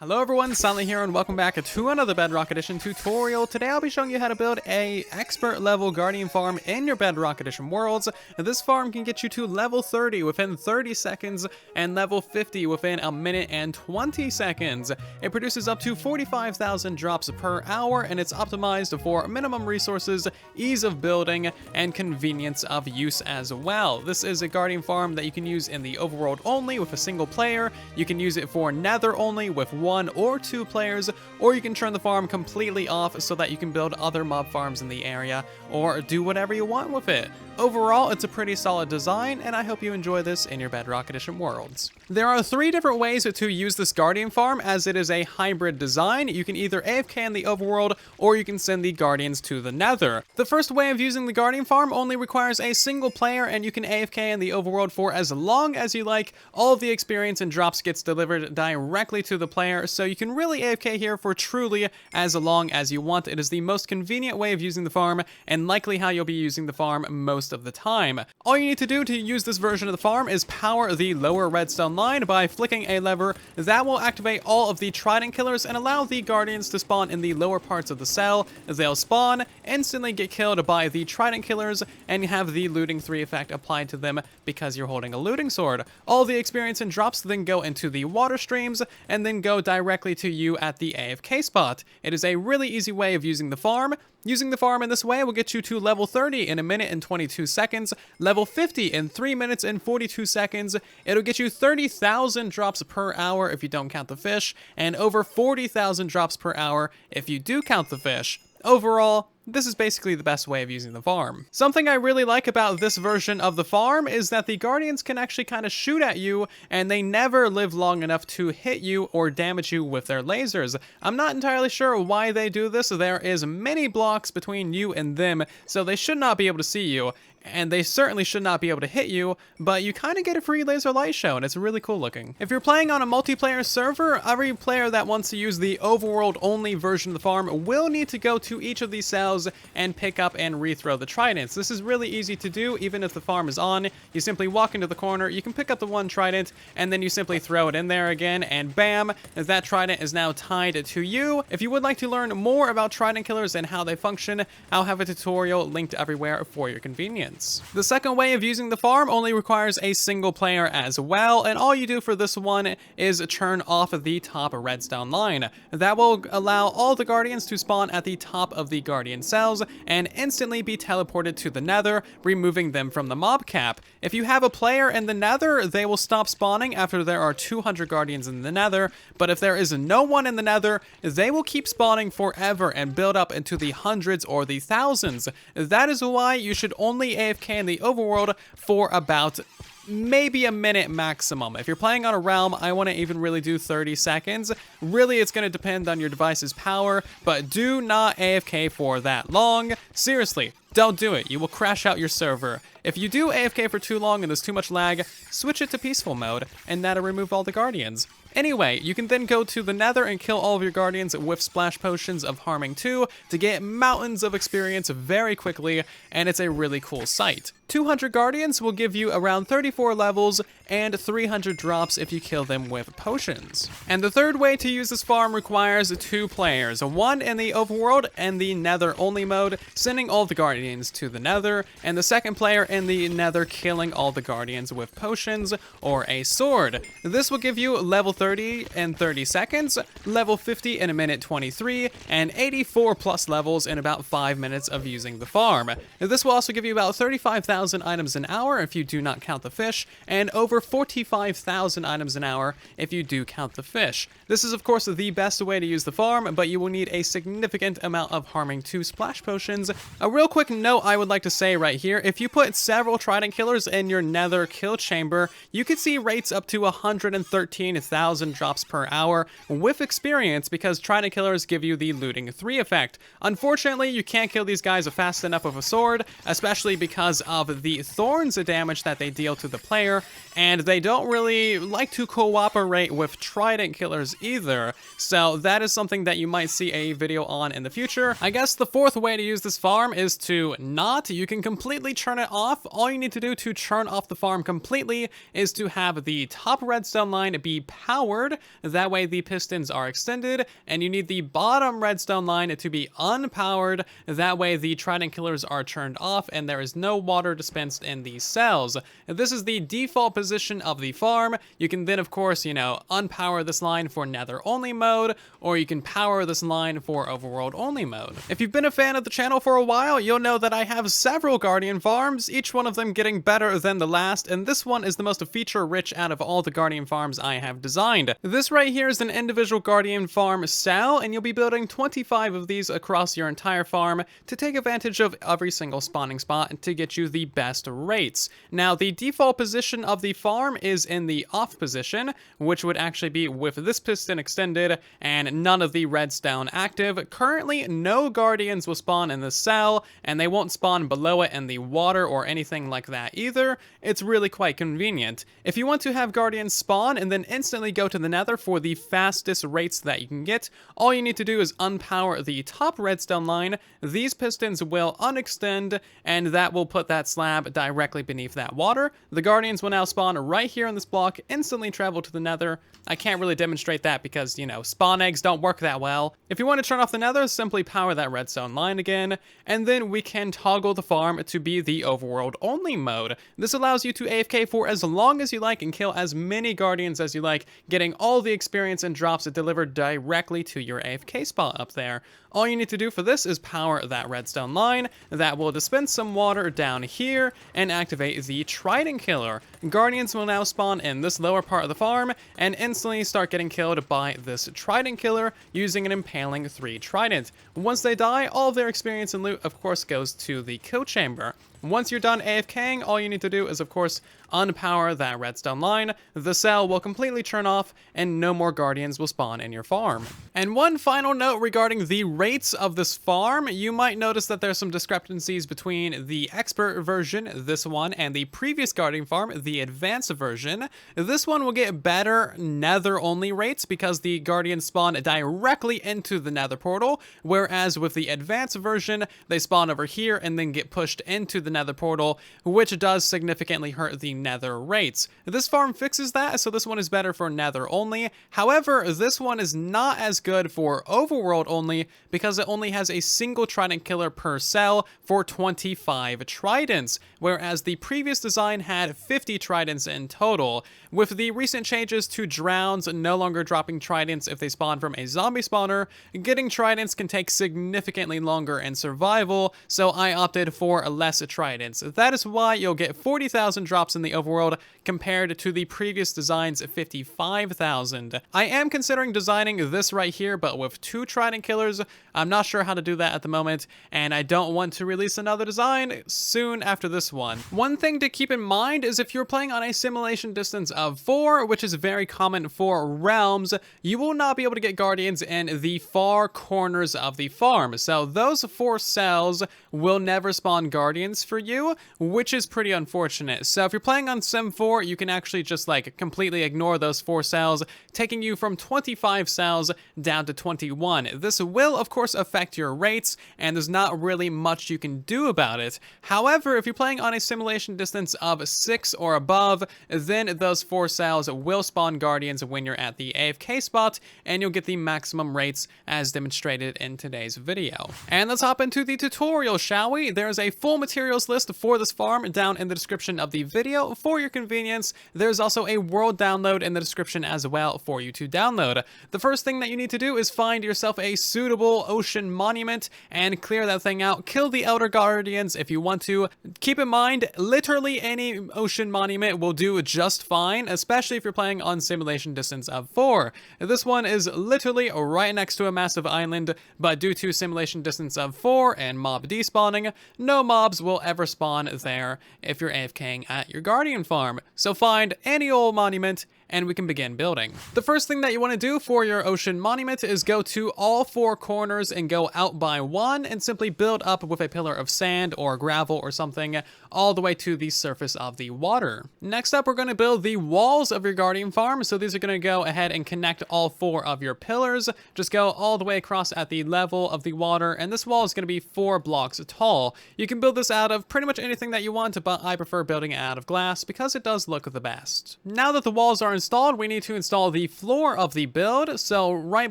Hello everyone, Stanley here and welcome back to another Bedrock Edition tutorial. Today I'll be showing you how to build a expert level guardian farm in your Bedrock Edition worlds. This farm can get you to level 30 within 30 seconds and level 50 within a minute and 20 seconds. It produces up to 45,000 drops per hour and it's optimized for minimum resources, ease of building, and convenience of use as well. This is a guardian farm that you can use in the overworld only with a single player. You can use it for nether only with one or two players, or you can turn the farm completely off so that you can build other mob farms in the area or do whatever you want with it. Overall, it's a pretty solid design, and I hope you enjoy this in your Bedrock Edition worlds. There are three different ways to use this guardian farm, as it is a hybrid design. You can either AFK in the overworld, or you can send the guardians to the nether. The first way of using the guardian farm only requires a single player, and you can AFK in the overworld for as long as you like. All of the experience and drops gets delivered directly to the player, so you can really AFK here for truly as long as you want. It is the most convenient way of using the farm, and likely how you'll be using the farm most of the time. All you need to do to use this version of the farm is power the lower redstone line by flicking a lever. That will activate all of the Trident killers and allow the guardians to spawn in the lower parts of the cell. They'll spawn, instantly get killed by the Trident killers, and have the looting 3 effect applied to them because you're holding a looting sword. All the experience and drops then go into the water streams and then go directly to you at the AFK spot. It is a really easy way of using the farm. Using the farm in this way will get you to level 30 in a minute and 22 seconds, level 50 in 3 minutes and 42 seconds. It'll get you 30,000 drops per hour if you don't count the fish, and over 40,000 drops per hour if you do count the fish. Overall, this is basically the best way of using the farm. Something I really like about this version of the farm is that the guardians can actually kind of shoot at you, and they never live long enough to hit you or damage you with their lasers. I'm not entirely sure why they do this. There is many blocks between you and them, so they should not be able to see you. And they certainly should not be able to hit you, but you kind of get a free laser light show, and it's really cool looking. If you're playing on a multiplayer server, every player that wants to use the overworld only version of the farm will need to go to each of these cells and pick up and rethrow the tridents. This is really easy to do even if the farm is on. You simply walk into the corner, you can pick up the one trident, and then you simply throw it in there again, and bam, that trident is now tied to you. If you would like to learn more about trident killers and how they function, I'll have a tutorial linked everywhere for your convenience. The second way of using the farm only requires a single player as well, and all you do for this one is turn off the top redstone line. That will allow all the guardians to spawn at the top of the guardian cells and instantly be teleported to the nether, removing them from the mob cap. If you have a player in the nether, they will stop spawning after there are 200 guardians in the nether, but if there is no one in the nether, they will keep spawning forever and build up into the hundreds or the thousands. That is why you should only AFK in the overworld for about maybe a minute maximum. If you're playing on a realm, I wouldn't even really do 30 seconds. Really, it's going to depend on your device's power, but do not AFK for that long. Seriously, don't do it. You will crash out your server. If you do AFK for too long and there's too much lag, switch it to peaceful mode, and that'll remove all the guardians. Anyway, you can then go to the nether and kill all of your guardians with splash potions of harming 2 to get mountains of experience very quickly, and it's a really cool sight. 200 guardians will give you around 34 levels and 300 drops if you kill them with potions. And the third way to use this farm requires 2 players, one in the overworld and the nether only mode, sending all the guardians to the nether, and the second player in the nether killing all the guardians with potions or a sword. This will give you level 30 in 30 seconds, level 50 in a minute 23, and 84 plus levels in about 5 minutes of using the farm. This will also give you about 35,000 items an hour if you do not count the fish, and over 45,000 items an hour if you do count the fish. This is of course the best way to use the farm, but you will need a significant amount of harming 2 splash potions. A real quick note I would like to say right here, if you put several trident killers in your nether kill chamber, you could see rates up to 113,000 drops per hour with experience because trident killers give you the looting 3 effect. Unfortunately, you can't kill these guys fast enough with a sword, especially because of of the thorns damage that they deal to the player, and they don't really like to cooperate with Trident killers either, so that is something that you might see a video on in the future. I guess the fourth way to use this farm is to not. You can completely turn it off. All you need to do to turn off the farm completely is to have the top redstone line be powered. That way the pistons are extended, and you need the bottom redstone line to be unpowered. That way the Trident killers are turned off and there is no water dispensed in these cells. This is the default position of the farm. You can then, of course, unpower this line for nether only mode, or you can power this line for overworld only mode. If you've been a fan of the channel for a while, you'll know that I have several Guardian farms, each one of them getting better than the last, and this one is the most feature rich out of all the Guardian farms I have designed. This right here is an individual Guardian farm cell, and you'll be building 25 of these across your entire farm to take advantage of every single spawning spot to get you the best rates. Now, the default position of the farm is in the off position, which would actually be with this piston extended and none of the redstone active. Currently, no Guardians will spawn in the cell, and they won't spawn below it in the water or anything like that either. It's really quite convenient. If you want to have Guardians spawn and then instantly go to the nether for the fastest rates that you can get, all you need to do is unpower the top redstone line. These pistons will unextend, and that will put that slab directly beneath that water. The Guardians will now spawn right here on this block, instantly travel to the nether. I can't really demonstrate that because, spawn eggs don't work that well. If you want to turn off the nether, simply power that redstone line again, and then we can toggle the farm to be the overworld only mode. This allows you to AFK for as long as you like and kill as many Guardians as you like, getting all the experience and drops delivered directly to your AFK spot up there. All you need to do for this is power that redstone line. That will dispense some water down here and activate the Trident killer. Guardians will now spawn in this lower part of the farm and instantly start getting killed by this Trident killer using an impaling 3 Trident. Once they die, all of their experience and loot, of course, goes to the kill chamber. Once you're done AFKing, all you need to do is, of course, unpower that redstone line. The cell will completely turn off, and no more Guardians will spawn in your farm. And one final note regarding the rates of this farm, you might notice that there's some discrepancies between the expert version, this one, and the previous Guardian farm, the advanced version. This one will get better nether-only rates because the Guardians spawn directly into the nether portal, whereas with the advanced version, they spawn over here and then get pushed into the nether portal, which does significantly hurt the nether rates. This farm fixes that, so this one is better for nether only. However, this one is not as good for overworld only because it only has a single Trident killer per cell for 25 Tridents, whereas the previous design had 50 Tridents in total. With the recent changes to drowns no longer dropping Tridents if they spawn from a zombie spawner, getting Tridents can take significantly longer in survival, so I opted for less Tridents. That is why you'll get 40,000 drops in the overworld compared to the previous design's 55,000. I am considering designing this right here, but with 2 Trident killers. I'm not sure how to do that at the moment, and I don't want to release another design soon after this one. One thing to keep in mind is if you're playing on a simulation distance of 4, which is very common for realms, you will not be able to get Guardians in the far corners of the farm. So those 4 cells will never spawn Guardians for you, which is pretty unfortunate. So if you're playing on Sim 4, you can actually just completely ignore those 4 cells, taking you from 25 cells down to 21. This will, of course, affect your rates, and there's not really much you can do about it. However, if you're playing on a simulation distance of 6 or above, then those 4 cells will spawn Guardians when you're at the AFK spot, and you'll get the maximum rates as demonstrated in today's video. And let's hop into the tutorial, shall we? There's a full materials list for this farm down in the description of the video for your convenience. There's also a world download in the description as well for you to download. The first thing that you need to do is find yourself a suitable ocean monument and clear that thing out. Kill the Elder Guardians if you want to. Keep in mind, literally any ocean monument will do just fine, especially if you're playing on simulation distance of 4. This one is literally right next to a massive island, but due to simulation distance of 4 and mob despawning, no mobs will ever spawn there if you're AFKing at your Guardian farm. So find any old monument and we can begin building. The first thing that you want to do for your ocean monument is go to all 4 corners and go out by 1 and simply build up with a pillar of sand or gravel or something all the way to the surface of the water. Next up, we're going to build the walls of your guardian farm. So these are going to go ahead and connect all 4 of your pillars. Just go all the way across at the level of the water, and this wall is going to be 4 blocks tall. You can build this out of pretty much anything that you want, but I prefer building it out of glass because it does look the best. Now that the walls are installed, we need to install the floor of the build. So right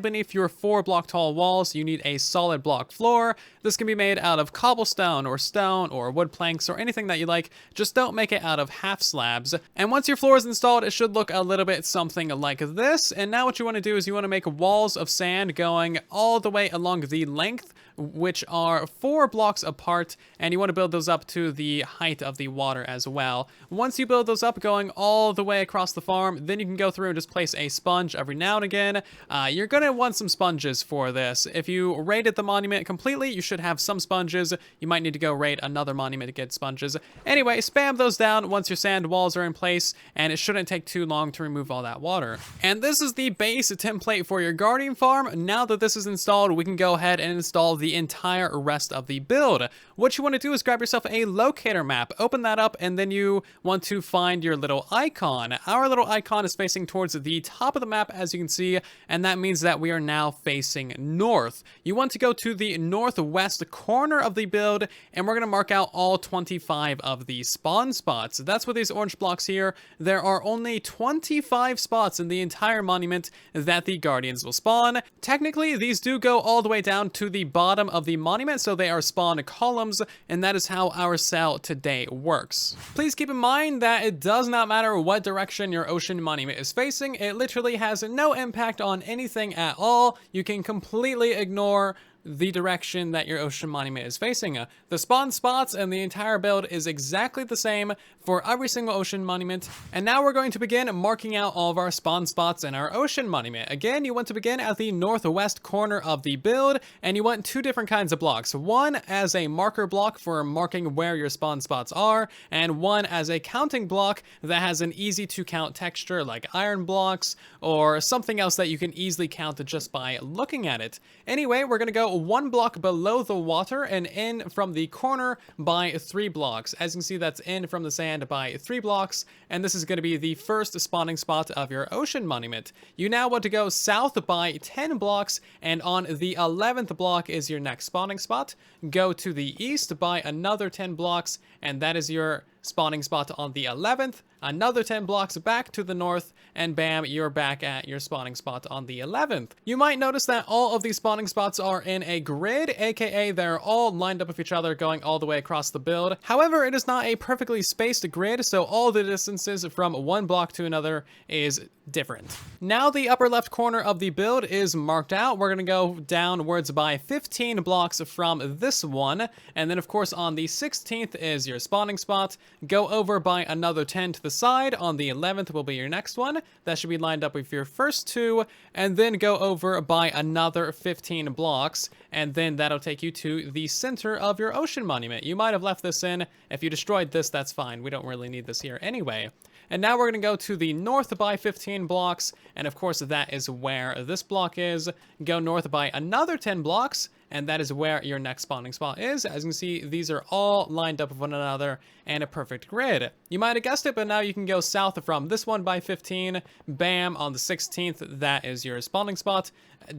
beneath your 4 block tall walls, you need a solid block floor. This can be made out of cobblestone or stone or wood planks or anything that you like. Just don't make it out of half slabs. And once your floor is installed, it should look a little bit something like this. And now what you want to do is you want to make walls of sand going all the way along the length, which are 4 blocks apart, and you want to build those up to the height of the water as well. Once you build those up going all the way across the farm, then you can go through and just place a sponge every now and again. You're going to want some sponges for this. If you raided the monument completely, you should have some sponges. You might need to go raid another monument to get sponges. Anyway, spam those down once your sand walls are in place, and it shouldn't take too long to remove all that water. And this is the base template for your guardian farm. Now that this is installed, we can go ahead and install the entire rest of the build. What you want to do is grab yourself a locator map, open that up, and then you want to find your little icon. Our little icon is facing towards the top of the map, as you can see, and that means that we are now facing north. You want to go to the northwest corner of the build, and we're going to mark out all 25 of the spawn spots. That's what these orange blocks here. There are only 25 spots in the entire monument that the guardians will spawn. Technically, these do go all the way down to the bottom of the monument, so they are spawn columns, and that is how our cell today works. Please keep in mind that it does not matter what direction your ocean monument is facing. It literally has no impact on anything at all. You can completely ignore the direction that your ocean monument is facing. The spawn spots and the entire build is exactly the same for every single ocean monument. And now we're going to begin marking out all of our spawn spots in our ocean monument. Again, you want to begin at the northwest corner of the build, and you want 2 different kinds of blocks. One as a marker block for marking where your spawn spots are, and one as a counting block that has an easy to count texture like iron blocks or something else that you can easily count just by looking at it. Anyway, we're going to go 1 block below the water and in from the corner by 3 blocks. As you can see, that's in from the sand by 3 blocks, and this is going to be the first spawning spot of your ocean monument. You now want to go south by 10 blocks, and on the 11th block is your next spawning spot. Go to the east by another 10 blocks, and that is your spawning spot on the 11th. Another 10 blocks back to the north, and bam, you're back at your spawning spot on the 11th. You might notice that all of these spawning spots are in a grid, aka they're all lined up with each other going all the way across the build. However, it is not a perfectly spaced grid, so all the distances from one block to another is different. Now the upper left corner of the build is marked out. We're going to go downwards by 15 blocks from this one, and then of course on the 16th is your spawning spot. Go over by another 10 to the side. On the 11th will be your next one. That should be lined up with your first 2, and then go over by another 15 blocks, and then that'll take you to the center of your ocean monument. You might have left this in. If you destroyed this, that's fine. We don't really need this here anyway. And now we're going to go to the north by 15 blocks, and of course that is where this block is. Go north by another 10 blocks, and that is where your next spawning spot is. As you can see, these are all lined up with one another in a perfect grid. You might have guessed it, but now you can go south from this one by 15. Bam, on the 16th, that is your spawning spot.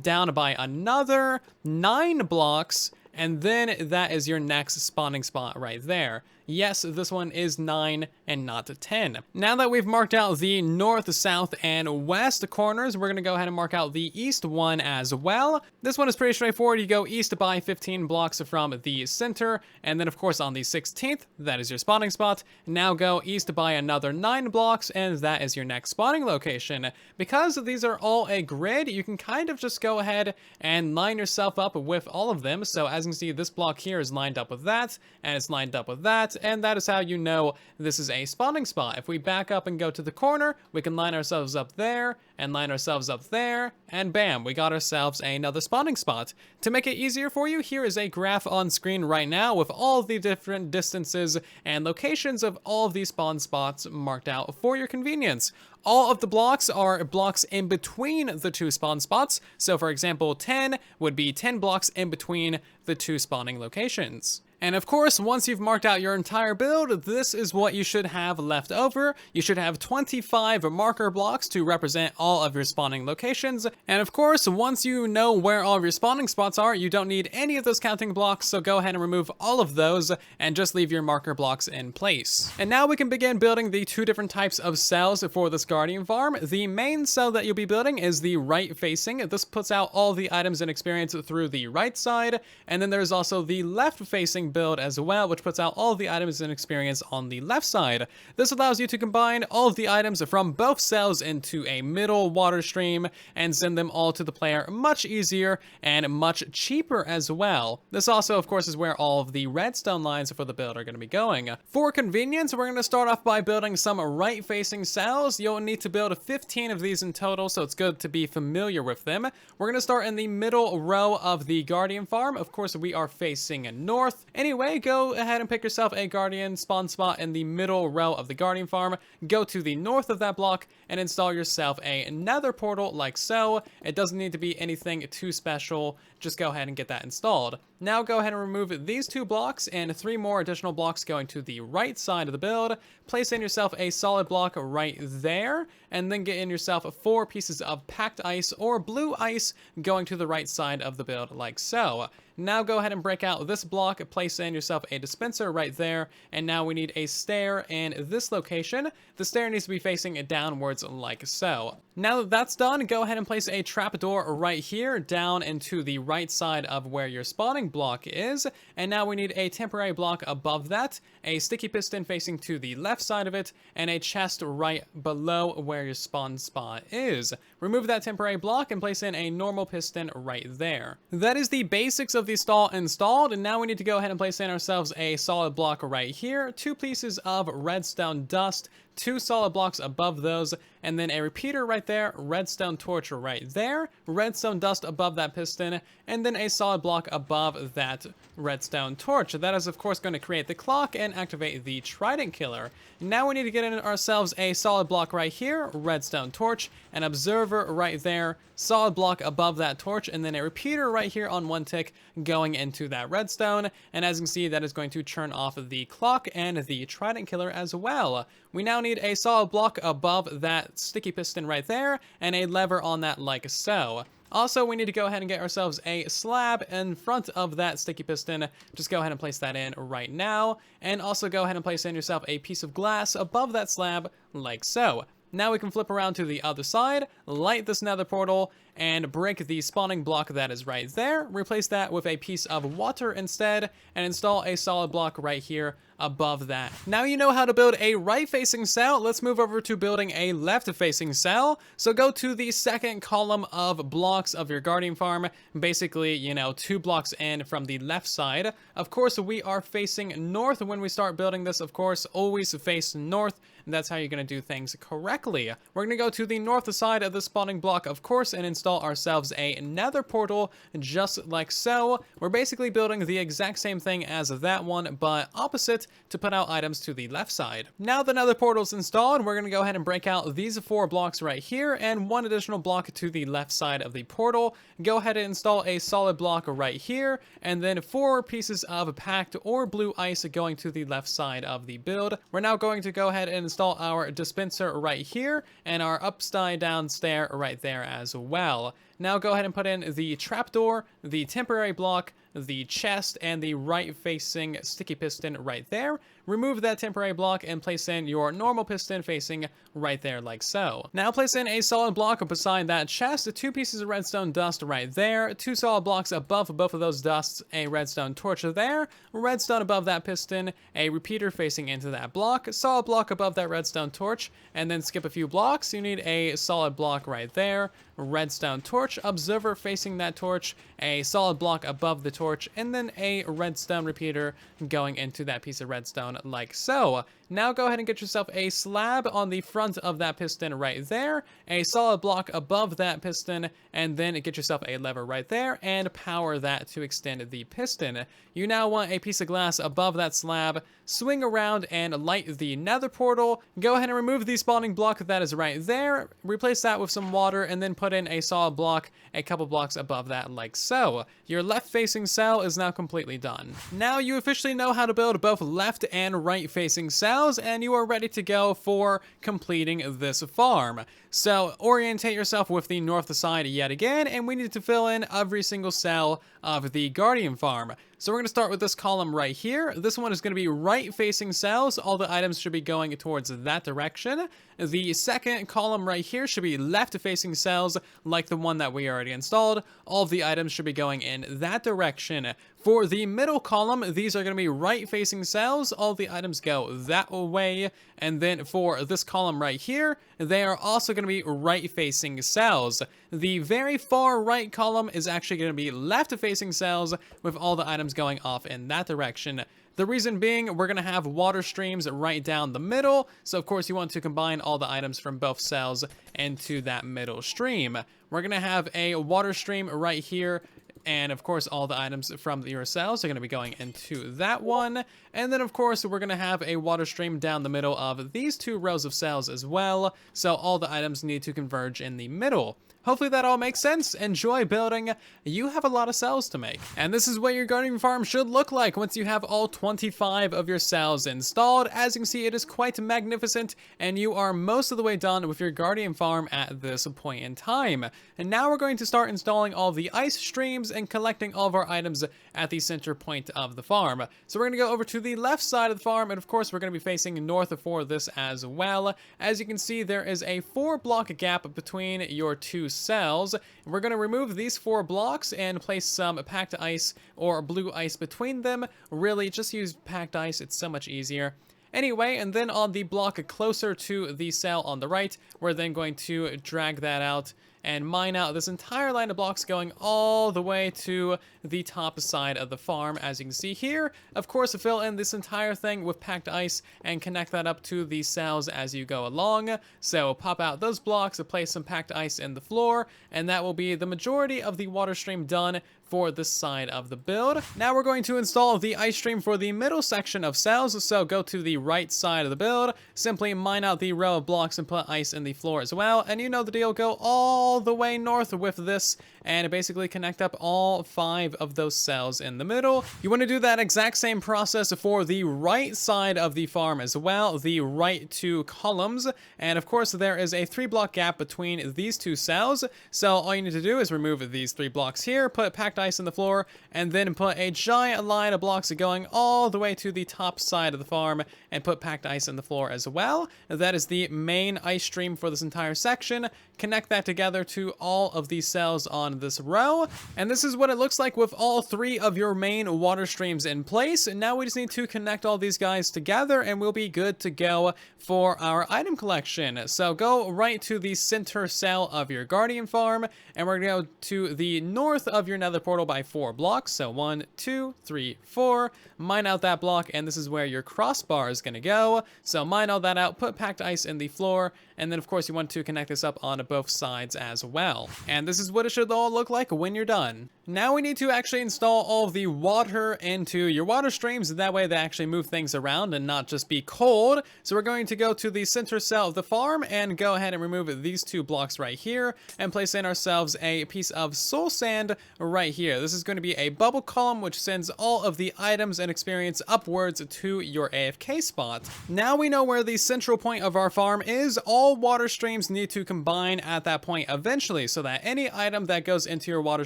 Down by another 9 blocks, and then that is your next spawning spot right there. Yes, this one is 9 and not 10. Now that we've marked out the north, south, and west corners, we're going to go ahead and mark out the east one as well. This one is pretty straightforward. You go east by 15 blocks from the center, and then of course on the 16th, that is your spawning spot. Now go east by another 9 blocks, and that is your next spawning location. Because these are all a grid, you can kind of just go ahead and line yourself up with all of them. So as you can see, this block here is lined up with that, and it's lined up with that, and that is how you know this is a spawning spot. If we back up and go to the corner, we can line ourselves up there, and line ourselves up there, and bam, we got ourselves another spawning spot. To make it easier for you, here is a graph on screen right now with all the different distances and locations of all of these spawn spots marked out for your convenience. All of the blocks are blocks in between the two spawn spots. So for example, 10 would be 10 blocks in between the two spawning locations. And of course, once you've marked out your entire build, this is what you should have left over. You should have 25 marker blocks to represent all of your spawning locations. And of course, once you know where all of your spawning spots are, you don't need any of those counting blocks, so go ahead and remove all of those and just leave your marker blocks in place. And now we can begin building the two different types of cells for this Guardian farm. The main cell that you'll be building is the right facing. This puts out all the items and experience through the right side. And then there's also the left facing build as well, which puts out all the items and experience on the left side. This allows you to combine all of the items from both cells into a middle water stream and send them all to the player much easier and much cheaper as well. This also, of course, is where all of the redstone lines for the build are going to be going. For convenience, we're going to start off by building some right-facing cells. You'll need to build 15 of these in total, so it's good to be familiar with them. We're going to start in the middle row of the Guardian farm. Of course, we are facing north. Anyway, go ahead and pick yourself a Guardian spawn spot in the middle row of the Guardian farm. Go to the north of that block and install yourself a nether portal like so. It doesn't need to be anything too special. Just go ahead and get that installed. Now go ahead and remove these 2 blocks and 3 more additional blocks going to the right side of the build. Place in yourself a solid block right there, and then get in yourself 4 pieces of packed ice or blue ice going to the right side of the build like so. Now go ahead and break out this block, place in yourself a dispenser right there, and now we need a stair in this location. The stair needs to be facing downwards like so. Now that that's done, go ahead and place a trapdoor right here down into the right side of where your spawning block is, and now we need a temporary block above that, a sticky piston facing to the left side of it, and a chest right below where your spawn spot is. Remove that temporary block and place in a normal piston right there. That is the basics of the stall installed, and now we need to go ahead and place in ourselves a solid block right here, 2 pieces of redstone dust, 2 solid blocks above those, and then a repeater right there, redstone torch right there, redstone dust above that piston, and then a solid block above that redstone torch. That is of course going to create the clock and activate the Trident killer. Now we need to get in ourselves a solid block right here, redstone torch, an observer right there, solid block above that torch, and then a repeater right here on 1 tick going into that redstone. And as you can see, that is going to turn off the clock and the Trident killer as well. We now need a solid block above that sticky piston right there and a lever on that like so. Also, we need to go ahead and get ourselves a slab in front of that sticky piston. Just go ahead and place that in right now. And also go ahead and place in yourself a piece of glass above that slab like so. Now we can flip around to the other side, light this nether portal, and break the spawning block that is right there. Replace that with a piece of water instead, and install a solid block right here above that. Now you know how to build a right-facing cell. Let's move over to building a left-facing cell. So go to the second column of blocks of your Guardian farm. Basically, you know, 2 blocks in from the left side. Of course, we are facing north when we start building this. Of course, always face north. And that's how you're going to do things correctly. We're going to go to the north side of the spawning block, of course, and install ourselves a nether portal just like so. We're basically building the exact same thing as that one, but opposite, to put out items to the left side. Now the nether portal is installed, we're going to go ahead and break out these 4 blocks right here and 1 additional block to the left side of the portal. Go ahead and install a solid block right here, and then 4 pieces of packed or blue ice going to the left side of the build. We're now going to go ahead and install our dispenser right here and our upside down stair right there as well. Now go ahead and put in the trapdoor, the temporary block, the chest, and the right-facing sticky piston right there. Remove that temporary block and place in your normal piston facing right there like so. Now place in a solid block beside that chest, 2 pieces of redstone dust right there, 2 solid blocks above both of those dusts, a redstone torch there, redstone above that piston, a repeater facing into that block, solid block above that redstone torch, and then skip a few blocks. You need a solid block right there, redstone torch, torch observer facing that torch, a solid block above the torch, and then a redstone repeater going into that piece of redstone like so. Now go ahead and get yourself a slab on the front of that piston right there, a solid block above that piston, and then get yourself a lever right there and power that to extend the piston. You now want a piece of glass above that slab, swing around and light the nether portal. Go ahead and remove the spawning block that is right there, replace that with some water, and then put in a solid block a couple blocks above that like so. Your left facing cell is now completely done. Now you officially know how to build both left and right facing cells, and you are ready to go for completing this farm. So orientate yourself with the north side yet again, and we need to fill in every single cell of the Guardian farm. So we're going to start with this column right here. This one is going to be right facing cells. All the items should be going towards that direction. The second column right here should be left facing cells like the one that we already installed. All of the items should be going in that direction. For the middle column, these are going to be right facing cells. All the items go that way. And then for this column right here, they are also going to be right facing cells. The very far right column is actually going to be left facing cells with all the items going off in that direction. The reason being, we're going to have water streams right down the middle, so of course you want to combine all the items from both cells into that middle stream. We're going to have a water stream right here, and of course all the items from your cells are going to be going into that one. And then of course we're going to have a water stream down the middle of these two rows of cells as well, so all the items need to converge in the middle. Hopefully that all makes sense. Enjoy building. You have a lot of cells to make. And this is what your Guardian farm should look like once you have all 25 of your cells installed. As you can see, it is quite magnificent, and you are most of the way done with your Guardian farm at this point in time. And now we're going to start installing all the ice streams and collecting all of our items at the center point of the farm. So we're going to go over to the left side of the farm, and of course we're going to be facing north for this as well. As you can see, there is a 4-block gap between your two cells. We're going to remove these 4 blocks and place some packed ice or blue ice between them. Really, just use packed ice. It's so much easier. Anyway, and then on the block closer to the cell on the right, we're then going to drag that out and mine out this entire line of blocks going all the way to the top side of the farm, as you can see here. Of course, fill in this entire thing with packed ice and connect that up to the cells as you go along. So pop out those blocks, place some packed ice in the floor, and that will be the majority of the water stream done for this side of the build. Now we're going to install the ice stream for the middle section of cells, so go to the right side of the build, simply mine out the row of blocks and put ice in the floor as well, and you know the deal, go all the way north with this and basically connect up all 5 of those cells in the middle. You want to do that exact same process for the right side of the farm as well, the right 2 columns, and of course there is a 3-block gap between these 2 cells, so all you need to do is remove these 3 blocks here, put packed ice in the floor, and then put a giant line of blocks going all the way to the top side of the farm and put packed ice in the floor as well. That is the main ice stream for this entire section. Connect that together to all of these cells on this row, and this is what it looks like with all 3 of your main water streams in place. And now we just need to connect all these guys together and we'll be good to go for our item collection. So go right to the center cell of your Guardian farm, and we're gonna go to the north of your nether portal by 4 blocks. So 1, 2, 3, 4. Mine out that block, and this is where your crossbar is gonna go. So mine all that out, put packed ice in the floor, and then of course you want to connect this up on both sides as well. And this is what it should all look like when you're done. Now we need to actually install all of the water into your water streams, that way they actually move things around and not just be cold. So we're going to go to the center cell of the farm and go ahead and remove these 2 blocks right here and place in ourselves a piece of soul sand right here. This is going to be a bubble column which sends all of the items and experience upwards to your AFK spot. Now we know where the central point of our farm is. All water streams need to combine at that point eventually, so that any item that goes into your water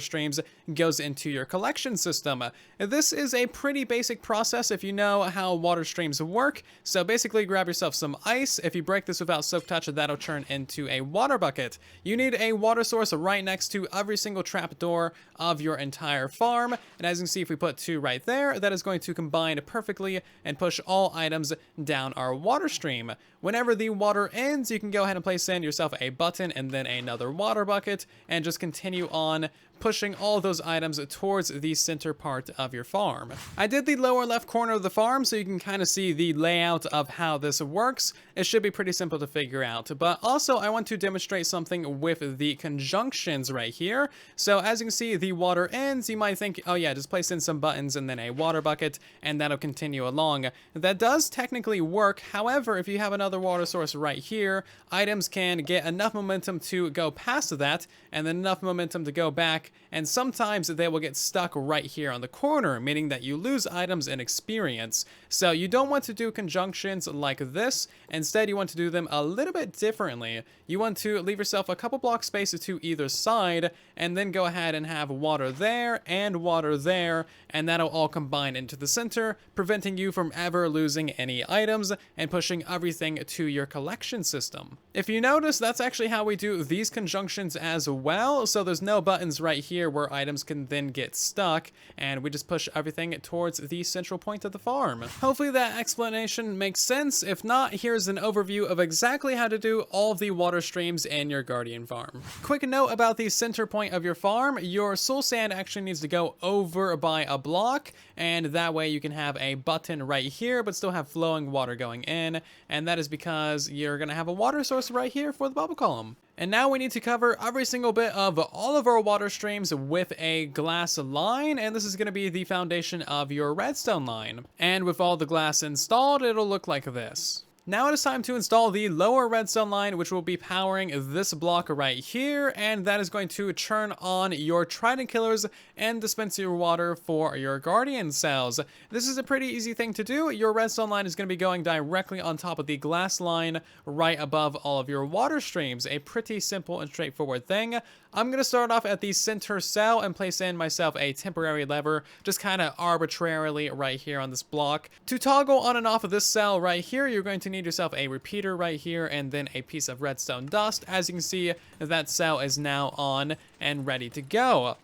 streams goes into your collection system. This is a pretty basic process if you know how water streams work. So basically grab yourself some ice. If you break this without soak touch, that'll turn into a water bucket. You need a water source right next to every single trapdoor of your entire farm, and as you can see, if we put 2 right there, that is going to combine perfectly and push all items down our water stream. Whenever the water ends, you can go ahead and place in yourself a button and then another water bucket, and just continue on pushing all those items towards the center part of your farm. I did the lower left corner of the farm so you can kind of see the layout of how this works. It should be pretty simple to figure out, but also I want to demonstrate something with the conjunctions right here. So as you can see, the water ends, you might think, oh yeah, just place in some buttons and then a water bucket and that'll continue along. That does technically work. However, if you have another water source right here, items can get enough momentum to go past that and then enough momentum to go back, and sometimes they will get stuck right here on the corner, meaning that you lose items and experience. So you don't want to do conjunctions like this. Instead, you want to do them a little bit differently. You want to leave yourself a couple block spaces to either side, and then go ahead and have water there, and that'll all combine into the center, preventing you from ever losing any items and pushing everything to your collection system. If you notice, that's actually how we do these conjunctions as well. So there's no buttons right here where items can then get stuck, and we just push everything towards the central point of the farm. Hopefully that explanation makes sense. If not, here's an overview of exactly how to do all of the water streams in your Guardian farm. Quick note about the center point of your farm: your soul sand actually needs to go over by a block, and that way you can have a button right here but still have flowing water going in, and that is because you're gonna have a water source right here for the bubble column. And now we need to cover every single bit of all of our water streams with a glass line, and this is going to be the foundation of your redstone line. And with all the glass installed, it'll look like this. Now it is time to install the lower redstone line, which will be powering this block right here, and that is going to turn on your Trident killers and dispense your water for your Guardian cells. This is a pretty easy thing to do. Your redstone line is going to be going directly on top of the glass line right above all of your water streams. A pretty simple and straightforward thing. I'm going to start off at the center cell and place in myself a temporary lever, just kind of arbitrarily right here on this block. To toggle on and off of this cell right here, you're going to need yourself a repeater right here and then a piece of redstone dust. As you can see, that cell is now on and ready to go.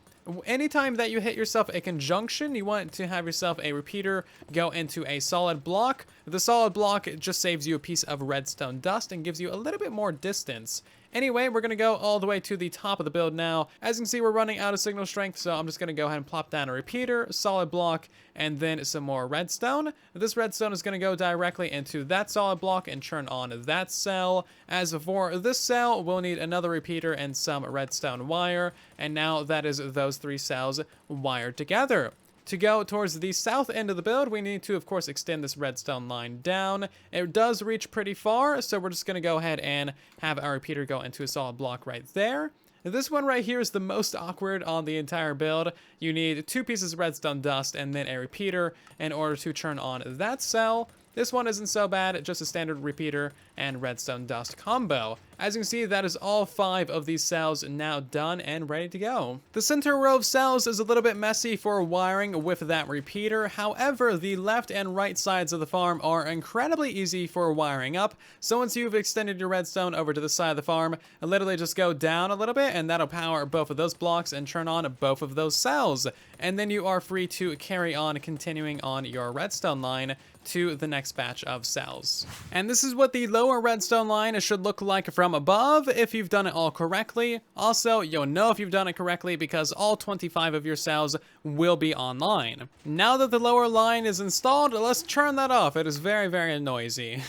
Anytime that you hit yourself a conjunction, you want to have yourself a repeater go into a solid block. The solid block just saves you a piece of redstone dust and gives you a little bit more distance. Anyway, we're going to go all the way to the top of the build now. As you can see, we're running out of signal strength, so I'm just going to go ahead and plop down a repeater, solid block, and then some more redstone. This redstone is going to go directly into that solid block and turn on that cell. As for this cell, we'll need another repeater and some redstone wire, and now that is those three cells wired together. To go towards the south end of the build, we need to, of course, extend this redstone line down. It does reach pretty far, so we're just going to go ahead and have our repeater go into a solid block right there. This one right here is the most awkward on the entire build. You need two pieces of redstone dust and then a repeater in order to turn on that cell. This one isn't so bad, just a standard repeater and redstone dust combo. As you can see, that is all 5 of these cells now done and ready to go. The center row of cells is a little bit messy for wiring with that repeater. However, the left and right sides of the farm are incredibly easy for wiring up. So once you've extended your redstone over to the side of the farm, literally just go down a little bit and that'll power both of those blocks and turn on both of those cells. And then you are free to carry on continuing on your redstone line to the next batch of cells. And this is what the lower redstone line should look like from above if you've done it all correctly. Also, you'll know if you've done it correctly because all 25 of your cells will be online. Now that the lower line is installed, let's turn that off. It is very, very noisy.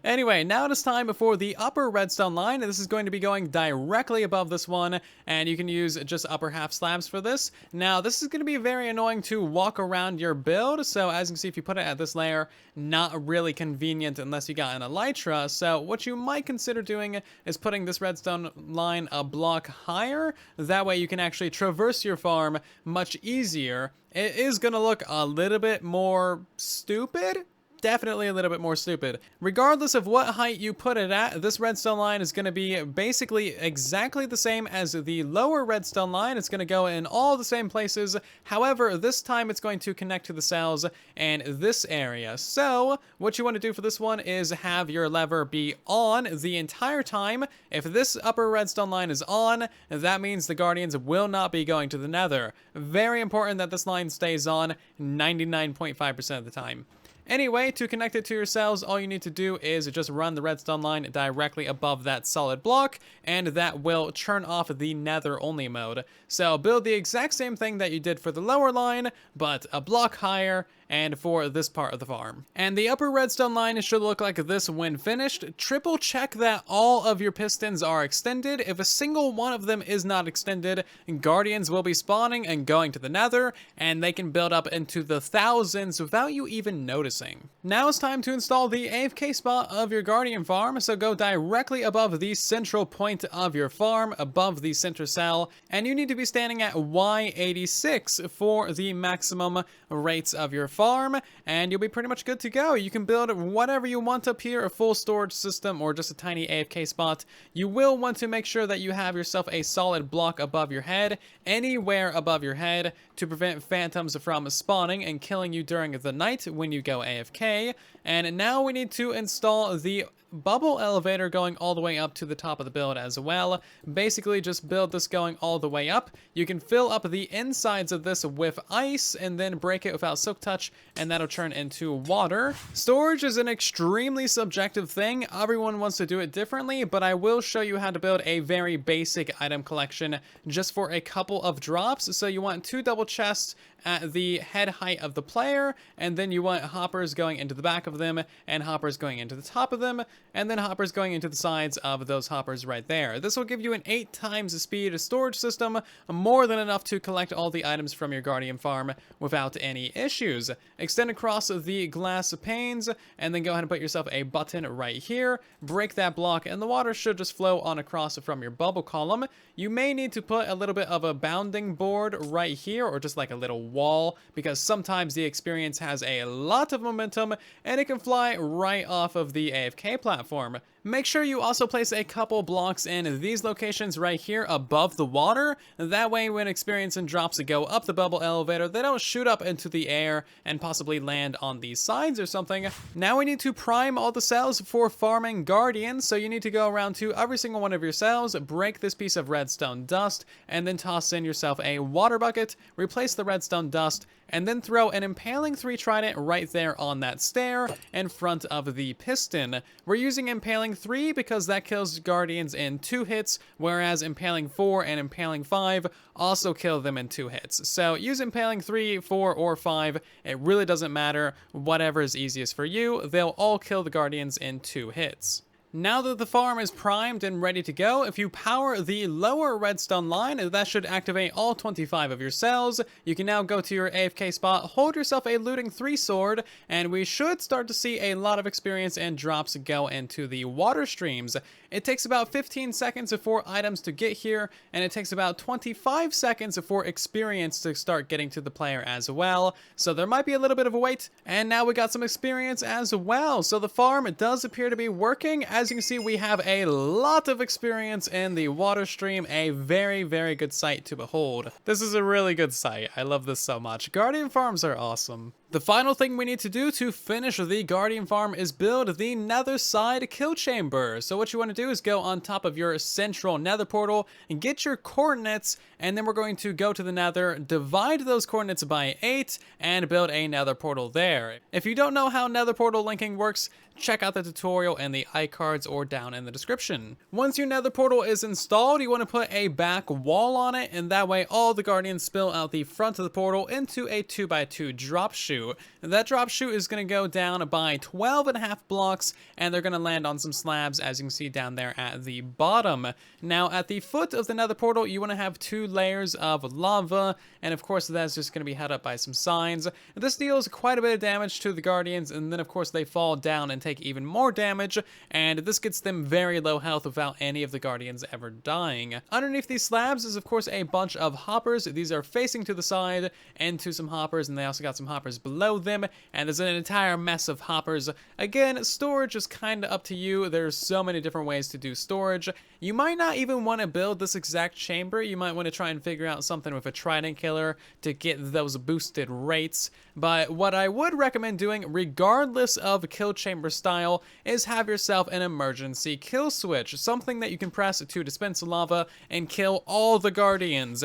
Anyway, now it is time for the upper redstone line. This is going to be going directly above this one, and you can use just upper half slabs for this. Now, this is going to be very annoying to walk around your build, so as you can see, if you put it at this layer, not really convenient unless you got an elytra. So what you might consider doing is putting this redstone line a block higher. That way you can actually traverse your farm much easier. It is going to look a little bit more stupid. Definitely a little bit more stupid. Regardless of what height you put it at, this redstone line is going to be basically exactly the same as the lower redstone line. It's going to go in all the same places. However, this time it's going to connect to the cells in this area. So what you want to do for this one is have your lever be on the entire time. If this upper redstone line is on, that means the Guardians will not be going to the nether. Very important that this line stays on 99.5% of the time. Anyway, to connect it to your cells, all you need to do is just run the redstone line directly above that solid block, and that will turn off the nether only mode. So build the exact same thing that you did for the lower line, but a block higher, and for this part of the farm. And the upper redstone line should look like this when finished. Triple check that all of your pistons are extended. If a single one of them is not extended, guardians will be spawning and going to the nether, and they can build up into the thousands without you even noticing. Now it's time to install the AFK spot of your guardian farm, so go directly above the central point of your farm, above the center cell, and you need to be standing at Y86 for the maximum rates of your farm, and you'll be pretty much good to go. You can build whatever you want up here, a full storage system or just a tiny AFK spot. You will want to make sure that you have yourself a solid block above your head, anywhere above your head, to prevent phantoms from spawning and killing you during the night when you go AFK. And now we need to install the bubble elevator going all the way up to the top of the build as well. Basically just build this going all the way up. You can fill up the insides of this with ice and then break it without silk touch, and that'll turn into water. Storage is an extremely subjective thing. Everyone wants to do it differently, but I will show you how to build a very basic item collection just for a couple of drops. So you want 2 double chests at the head height of the player, and then you want hoppers going into the back of them, and hoppers going into the top of them, and then hoppers going into the sides of those hoppers right there. This will give you an 8 times speed storage system, more than enough to collect all the items from your guardian farm without any issues. Extend across the glass panes, and then go ahead and put yourself a button right here. Break that block, and the water should just flow on across from your bubble column. You may need to put a little bit of a bounding board right here, or just like a little wall, because sometimes the experience has a lot of momentum and it can fly right off of the AFK platform. Make sure you also place a couple blocks in these locations right here above the water. That way when experience and drops go up the bubble elevator, they don't shoot up into the air and possibly land on the sides or something. Now we need to prime all the cells for farming guardians, so you need to go around to every single one of your cells, break this piece of redstone dust, and then toss in yourself a water bucket, replace the redstone dust, and then throw an impaling 3 trident right there on that stair in front of the piston. We're using impaling 3 because that kills guardians in 2 hits, whereas impaling 4 and impaling 5 also kill them in 2 hits. So use impaling 3, 4, or 5. It really doesn't matter. Whatever is easiest for you, they'll all kill the guardians in 2 hits. Now that the farm is primed and ready to go, if you power the lower redstone line, that should activate all 25 of your cells. You can now go to your AFK spot, hold yourself a looting 3 sword, and we should start to see a lot of experience and drops go into the water streams. It takes about 15 seconds for items to get here, and it takes about 25 seconds for experience to start getting to the player as well. So there might be a little bit of a wait, and now we got some experience as well. So the farm does appear to be working. As you can see, we have a lot of experience in the water stream, a very, very good sight to behold. This is a really good sight. I love this so much. Guardian farms are awesome. The final thing we need to do to finish the guardian farm is build the nether side kill chamber. So what you want to do is go on top of your central nether portal and get your coordinates, and then we're going to go to the nether, divide those coordinates by 8, and build a nether portal there. If you don't know how nether portal linking works, check out the tutorial in the iCards or down in the description. Once your nether portal is installed, you want to put a back wall on it, and that way all the guardians spill out the front of the portal into a 2x2 drop chute. That drop chute is going to go down by 12.5 blocks, and they're going to land on some slabs, as you can see down there at the bottom. Now at the foot of the nether portal, you want to have 2 layers of lava, and of course that's just going to be held up by some signs. This deals quite a bit of damage to the guardians, and then of course they fall down and take even more damage, and this gets them very low health without any of the guardians ever dying. Underneath these slabs is of course a bunch of hoppers. These are facing to the side into some hoppers, and they also got some hoppers below them, and there's an entire mess of hoppers. Again, storage is kind of up to you. There's so many different ways to do storage. You might not even want to build this exact chamber. You might want to try and figure out something with a Trident killer to get those boosted rates. But what I would recommend doing, regardless of kill chamber style, is have yourself an emergency kill switch, something that you can press to dispense lava and kill all the guardians.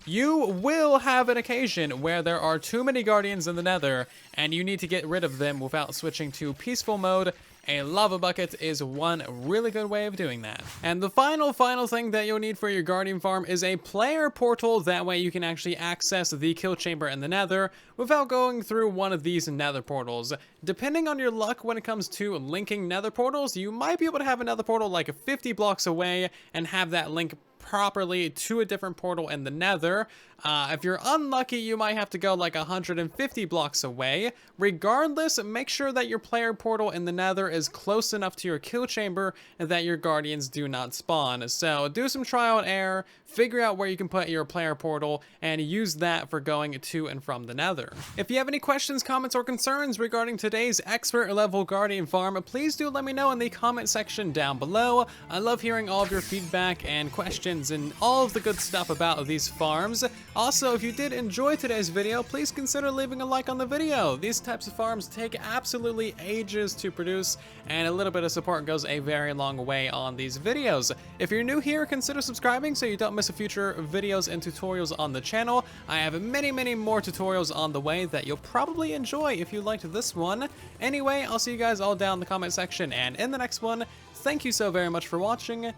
you will have an occasion where there are too many guardians in the nether and you need to get rid of them without switching to peaceful mode. A lava bucket is one really good way of doing that. And the final thing that you'll need for your guardian farm is a player portal. That way you can actually access the kill chamber in the nether without going through one of these nether portals. Depending on your luck when it comes to linking nether portals, you might be able to have another portal like 50 blocks away and have that link properly to a different portal in the nether. If you're unlucky, you might have to go like 150 blocks away. Regardless, make sure that your player portal in the nether is close enough to your kill chamber and that your guardians do not spawn. So do some trial and error, figure out where you can put your player portal, and use that for going to and from the nether. If you have any questions, comments, or concerns regarding today's expert level guardian farm, please do let me know in the comment section down below. I love hearing all of your feedback and questions and all of the good stuff about these farms. Also, if you did enjoy today's video, please consider leaving a like on the video. These types of farms take absolutely ages to produce, and a little bit of support goes a very long way on these videos. If you're new here, consider subscribing so you don't miss future videos and tutorials on the channel. I have many more tutorials on the way that you'll probably enjoy if you liked this one. Anyway, I'll see you guys all down in the comment section, and in the next one, thank you so very much for watching.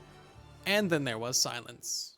And then there was silence.